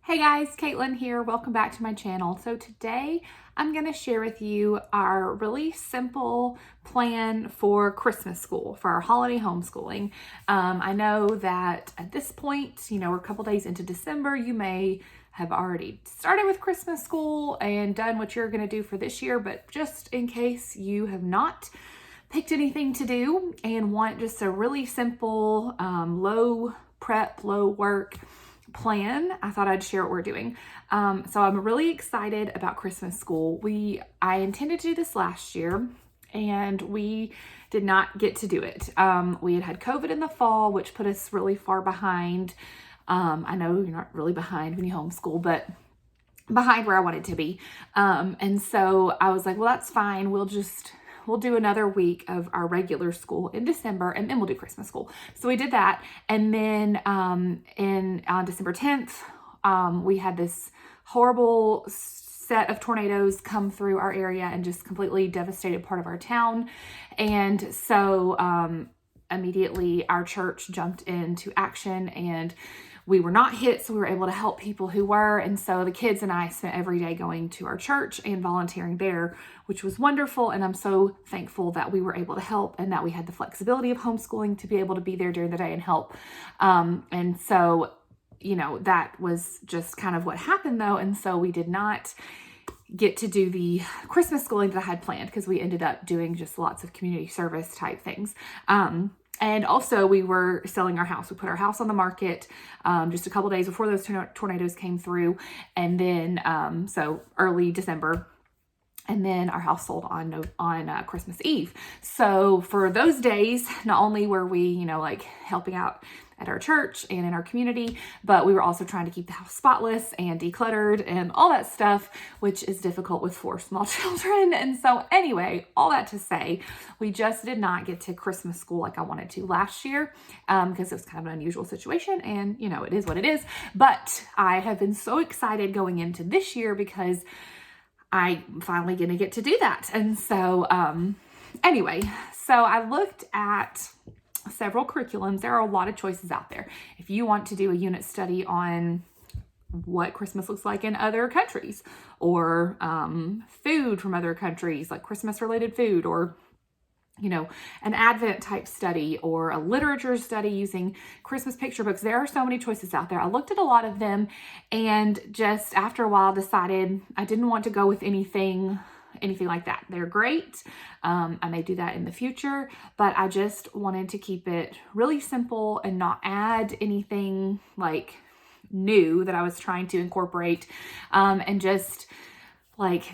Hey guys, Caitlin here. Welcome back to my channel. So today I'm going to share with you our really simple plan for Christmas school, for our holiday homeschooling. I know that at this point, we're a couple days into December. You may have already started with Christmas school and done what you're going to do for this year, but just in case you have not picked anything to do and want just a really simple, low prep, low work plan, I thought I'd share what we're doing. So I'm really excited about Christmas school. I intended to do this last year and we did not get to do it. We had COVID in the fall, which put us really far behind. I know you're not really behind when you homeschool, but behind where I wanted to be. And so I was like, well, that's fine. We'll do another week of our regular school in December, and then we'll do Christmas school. So we did that. And then on December 10th, we had this horrible set of tornadoes come through our area and just completely devastated part of our town. And so immediately our church jumped into action and we were not hit, so we were able to help people who were. And so the kids and I spent every day going to our church and volunteering there, which was wonderful. And I'm so thankful that we were able to help and that we had the flexibility of homeschooling to be able to be there during the day and help. And so, that was just kind of what happened though. And so we did not get to do the Christmas schooling that I had planned because we ended up doing just lots of community service type things. And also we were selling our house. We put our house on the market just a couple days before those tornadoes came through. And then, so early December. And then our house sold on Christmas Eve. So for those days, not only were we, helping out at our church and in our community, but we were also trying to keep the house spotless and decluttered and all that stuff, which is difficult with 4 small children. And so anyway, all that to say, we just did not get to Christmas school like I wanted to last year because it was kind of an unusual situation and, it is what it is. But I have been so excited going into this year because I'm finally going to get to do that. And so anyway, so I looked at several curriculums. There are a lot of choices out there. If you want to do a unit study on what Christmas looks like in other countries or food from other countries, like Christmas related food, or an Advent type study or a literature study using Christmas picture books. There are so many choices out there. I looked at a lot of them and just after a while decided I didn't want to go with anything like that. They're great. I may do that in the future, but I just wanted to keep it really simple and not add anything like new that I was trying to incorporate, and just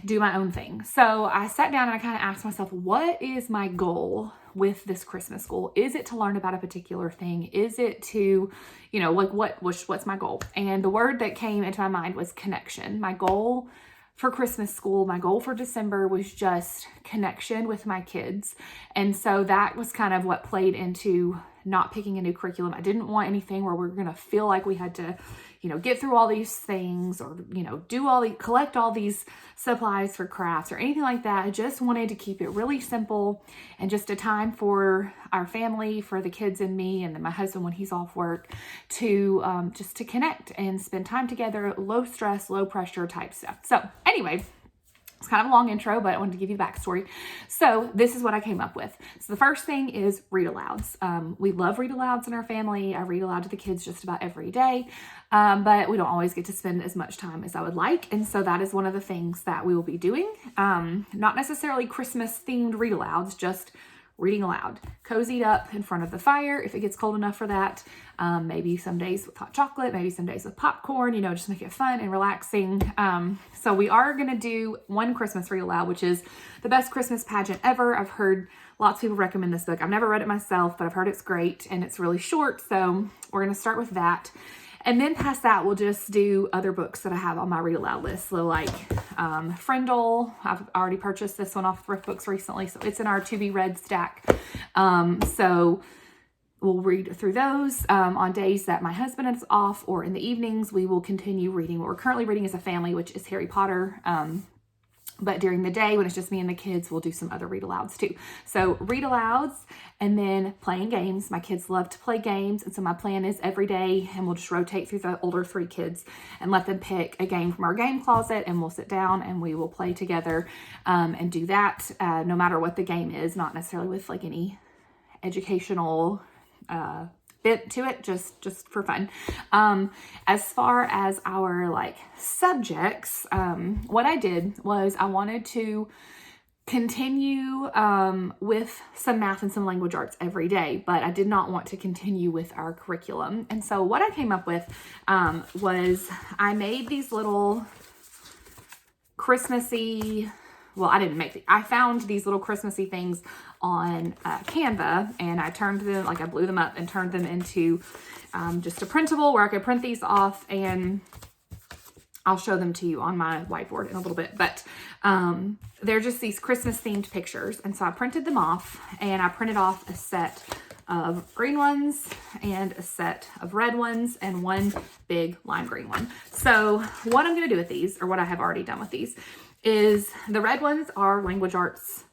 do my own thing. So I sat down and I kind of asked myself, what is my goal with this Christmas school? Is it to learn about a particular thing? Is it to, what's my goal? And the word that came into my mind was connection. My goal for Christmas school, my goal for December was just connection with my kids. And so that was kind of what played into not picking a new curriculum. I didn't want anything where we're going to feel like we had to, get through all these things or, collect all these supplies for crafts or anything like that. I just wanted to keep it really simple and just a time for our family, for the kids and me, and then my husband when he's off work to just to connect and spend time together, low stress, low pressure type stuff. So anyway, it's kind of a long intro, but I wanted to give you the backstory. So this is what I came up with. So the first thing is read-alouds. We love read-alouds in our family. I read aloud to the kids just about every day, but we don't always get to spend as much time as I would like. And so that is one of the things that we will be doing. Not necessarily Christmas themed read-alouds, just reading aloud, cozied up in front of the fire if it gets cold enough for that. Maybe some days with hot chocolate, maybe some days with popcorn, just make it fun and relaxing. So we are going to do one Christmas read aloud, which is the best Christmas pageant ever. I've heard lots of people recommend this book. I've never read it myself, but I've heard it's great and it's really short. So we're going to start with that. And then past that, we'll just do other books that I have on my read aloud list. So like Frindle, I've already purchased this one off Thrift Books recently. So it's in our to be read stack. So we'll read through those on days that my husband is off, or in the evenings, we will continue reading what we're currently reading as a family, which is Harry Potter. But during the day, when it's just me and the kids, we'll do some other read-alouds too. So read-alouds and then playing games. My kids love to play games. And so my plan is every day, and we'll just rotate through the older 3 kids and let them pick a game from our game closet, and we'll sit down and we will play together and do that no matter what the game is, not necessarily with like any educational bit to it, just for fun. As far as our like subjects, what I did was I wanted to continue with some math and some language arts every day, but I did not want to continue with our curriculum. And so what I came up with was I made these little Christmassy, well, I didn't make I found these little Christmassy things on Canva, and I turned them, like I blew them up and turned them into just a printable where I could print these off, and I'll show them to you on my whiteboard in a little bit. But they're just these Christmas themed pictures. And so I printed them off, and I printed off a set of green ones and a set of red ones and one big lime green one. So what I'm going to do with these, or what I have already done with these, is the red ones are language arts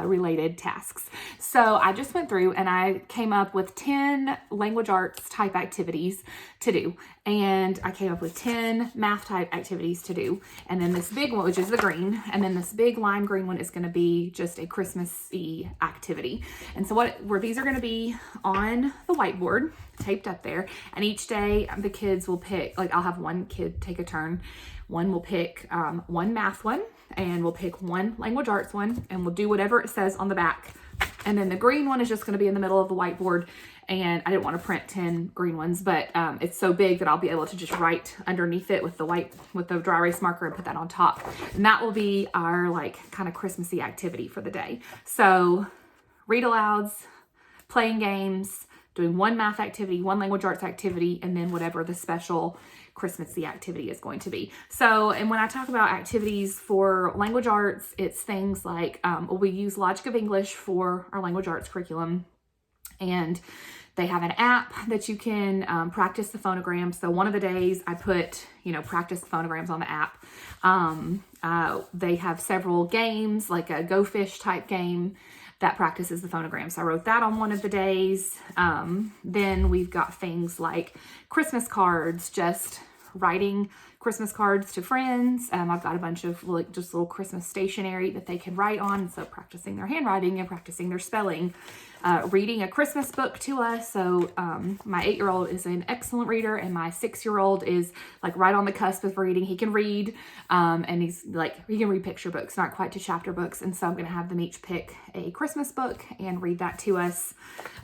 related tasks. So I just went through and I came up with 10 language arts type activities to do. And I came up with 10 math type activities to do. And then this big one, which is the green, and then this big lime green one is going to be just a Christmassy activity. And so where these are going to be on the whiteboard, taped up there. And each day the kids will pick, like I'll have one kid take a turn. One will pick one math one, and we'll pick one language arts one, and we'll do whatever it says on the back. And then the green one is just going to be in the middle of the whiteboard. And I didn't want to print 10 green ones, but it's so big that I'll be able to just write underneath it with the dry erase marker and put that on top. And that will be our like kind of Christmassy activity for the day. So read alouds, playing games, doing one math activity, one language arts activity, and then whatever the special Christmassy activity is going to be. So, and when I talk about activities for language arts, it's things like, we use Logic of English for our language arts curriculum, and they have an app that you can practice the phonograms. So one of the days I put, practice the phonograms on the app. They have several games, like a Go Fish type game that practices the phonograms. So I wrote that on one of the days. Then we've got things like Christmas cards, just writing Christmas cards to friends. I've got a bunch of just little Christmas stationery that they can write on. So practicing their handwriting and practicing their spelling. Reading a Christmas book to us. So my 8-year-old is an excellent reader, and my 6-year-old is like right on the cusp of reading. He can read, and he can read picture books, not quite to chapter books. And so I'm going to have them each pick a Christmas book and read that to us.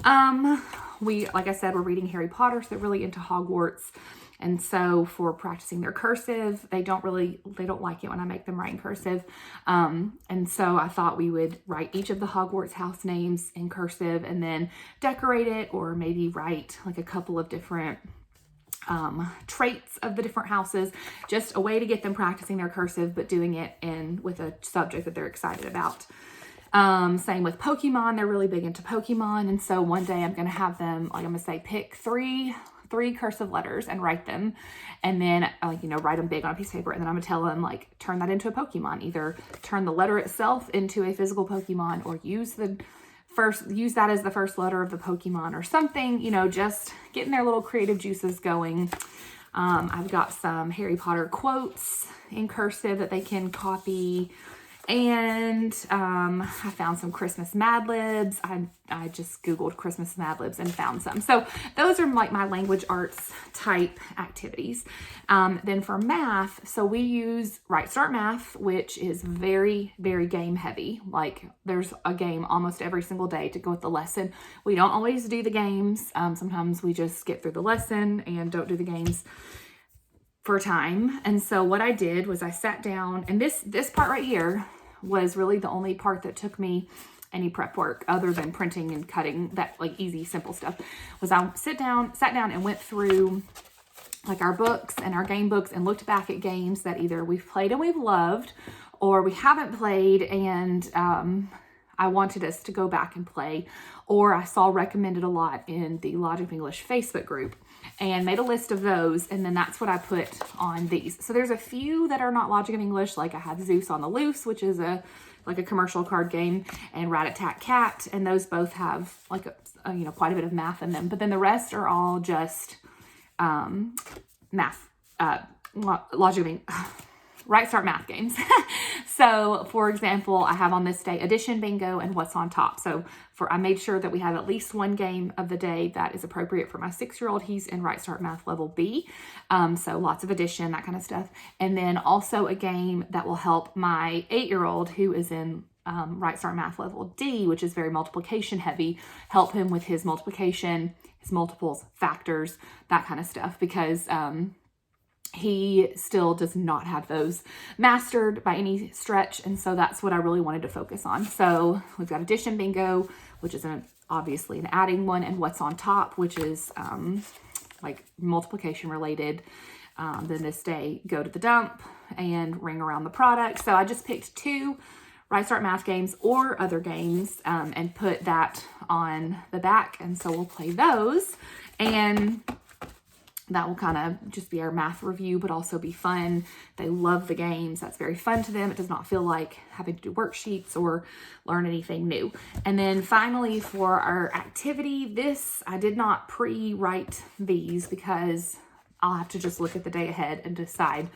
Like I said, we're reading Harry Potter, so they're really into Hogwarts. And so for practicing their cursive, they don't like it when I make them write in cursive. And so I thought we would write each of the Hogwarts house names in cursive and then decorate it, or maybe write like a couple of different traits of the different houses, just a way to get them practicing their cursive, but doing it with a subject that they're excited about. Same with Pokemon. They're really big into Pokemon. And so one day I'm going to have them, I'm going to say, pick three cursive letters and write them, and then write them big on a piece of paper, and then I'm gonna tell them turn that into a Pokemon. Either turn the letter itself into a physical Pokemon, or use that as the first letter of the Pokemon, or something, just getting their little creative juices going. I've got some Harry Potter quotes in cursive that they can copy. And I found some Christmas Mad Libs. I just Googled Christmas Mad Libs and found some. So those are like my language arts type activities. Then for math, so we use Right Start Math, which is very, very game heavy. Like there's a game almost every single day to go with the lesson. We don't always do the games. Sometimes we just get through the lesson and don't do the games for time. And so what I did was I sat down, and this part right here was really the only part that took me any prep work other than printing and cutting, that easy, simple stuff, was I sat down and went through our books and our game books and looked back at games that either we've played and we've loved, or we haven't played and I wanted us to go back and play, or I saw recommended a lot in the Logic of English Facebook group, and made a list of those, and then that's what I put on these. So there's a few that are not Logic of English, like I have Zeus on the Loose, which is like a commercial card game, and Rat-a-tat-cat, and those both have like quite a bit of math in them. But then the rest are all just math, Logic of English, Right Start math games. So for example, I have on this day addition, bingo, and what's on top. So I made sure that we have at least one game of the day that is appropriate for my 6-year-old. He's in Right Start math level B. So lots of addition, that kind of stuff. And then also a game that will help my 8-year-old who is in Right Start math level D, which is very multiplication heavy, help him with his multiplication, his multiples, factors, that kind of stuff, because he still does not have those mastered by any stretch. And so that's what I really wanted to focus on. So we've got addition, bingo, which is obviously an adding one, and what's on top, which is like multiplication related. Then this day, go to the dump and ring around the product. So I just picked 2 Right Start math games or other games and put that on the back. And so we'll play those, and that will kind of just be our math review, but also be fun. They love the games. That's very fun to them. It does not feel like having to do worksheets or learn anything new. And then finally, for our activity, I did not pre-write these because I'll have to just look at the day ahead and decide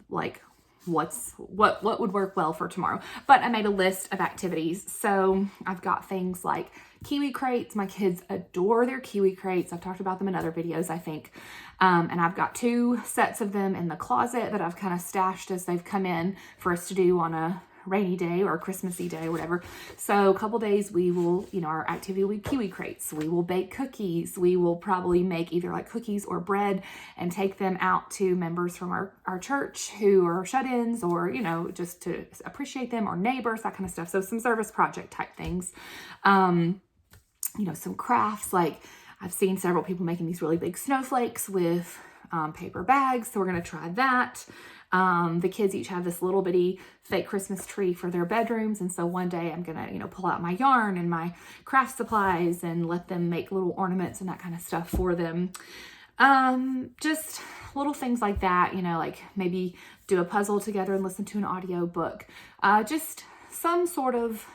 like what would work well for tomorrow. But I made a list of activities. So I've got things like kiwi crates. My kids adore their kiwi crates. I've talked about them in other videos, I think. And I've got 2 sets of them in the closet that I've kind of stashed as they've come in for us to do on a rainy day or a Christmassy day or whatever. So a couple days we will, our activity will be kiwi crates. We will bake cookies. We will probably make either like cookies or bread and take them out to members from our church who are shut-ins, or, just to appreciate them, or neighbors, that kind of stuff. So some service project type things. Some crafts, like I've seen several people making these really big snowflakes with paper bags. So we're going to try that. The kids each have this little bitty fake Christmas tree for their bedrooms. And so one day I'm going to, pull out my yarn and my craft supplies and let them make little ornaments and that kind of stuff for them. Just little things like that, like maybe do a puzzle together and listen to an audio book. Just some sort of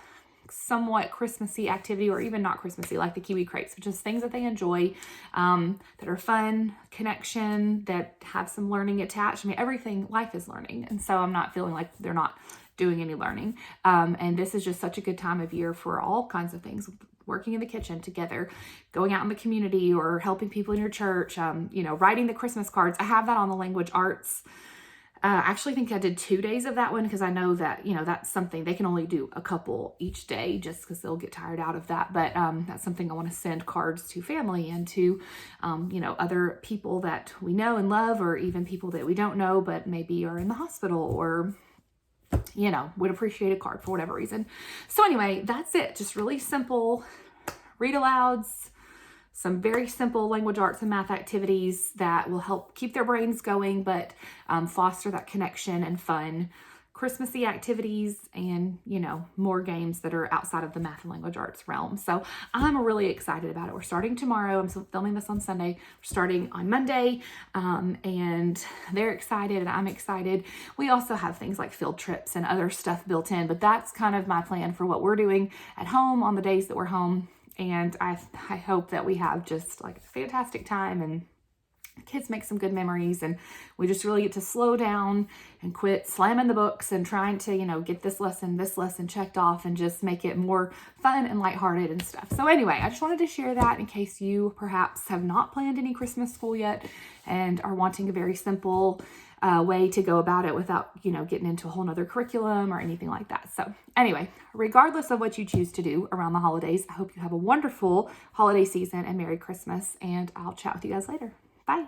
somewhat Christmassy activity, or even not Christmassy, like the kiwi crates, which is things that they enjoy, that are fun, connection, that have some learning attached. I mean, everything, life is learning. And so I'm not feeling like they're not doing any learning. And this is just such a good time of year for all kinds of things, working in the kitchen together, going out in the community, or helping people in your church, writing the Christmas cards. I have that on the language arts. I actually think I did 2 days of that one, because I know that, that's something they can only do a couple each day just because they'll get tired out of that. But that's something I want to send cards to family and to, other people that we know and love, or even people that we don't know, but maybe are in the hospital, or, would appreciate a card for whatever reason. So anyway, that's it. Just really simple read-alouds, some very simple language arts and math activities that will help keep their brains going, but foster that connection and fun. Christmassy activities, and, more games that are outside of the math and language arts realm. So I'm really excited about it. We're starting tomorrow. I'm filming this on Sunday. We're starting on Monday, and they're excited and I'm excited. We also have things like field trips and other stuff built in, but that's kind of my plan for what we're doing at home on the days that we're home. And I hope that we have just like a fantastic time, and kids make some good memories, and we just really get to slow down and quit slamming the books and trying to, get this lesson checked off, and just make it more fun and lighthearted and stuff. So anyway, I just wanted to share that in case you perhaps have not planned any Christmas school yet and are wanting a very simple way to go about it without, getting into a whole nother curriculum or anything like that. So anyway, regardless of what you choose to do around the holidays, I hope you have a wonderful holiday season and Merry Christmas, and I'll chat with you guys later. Bye.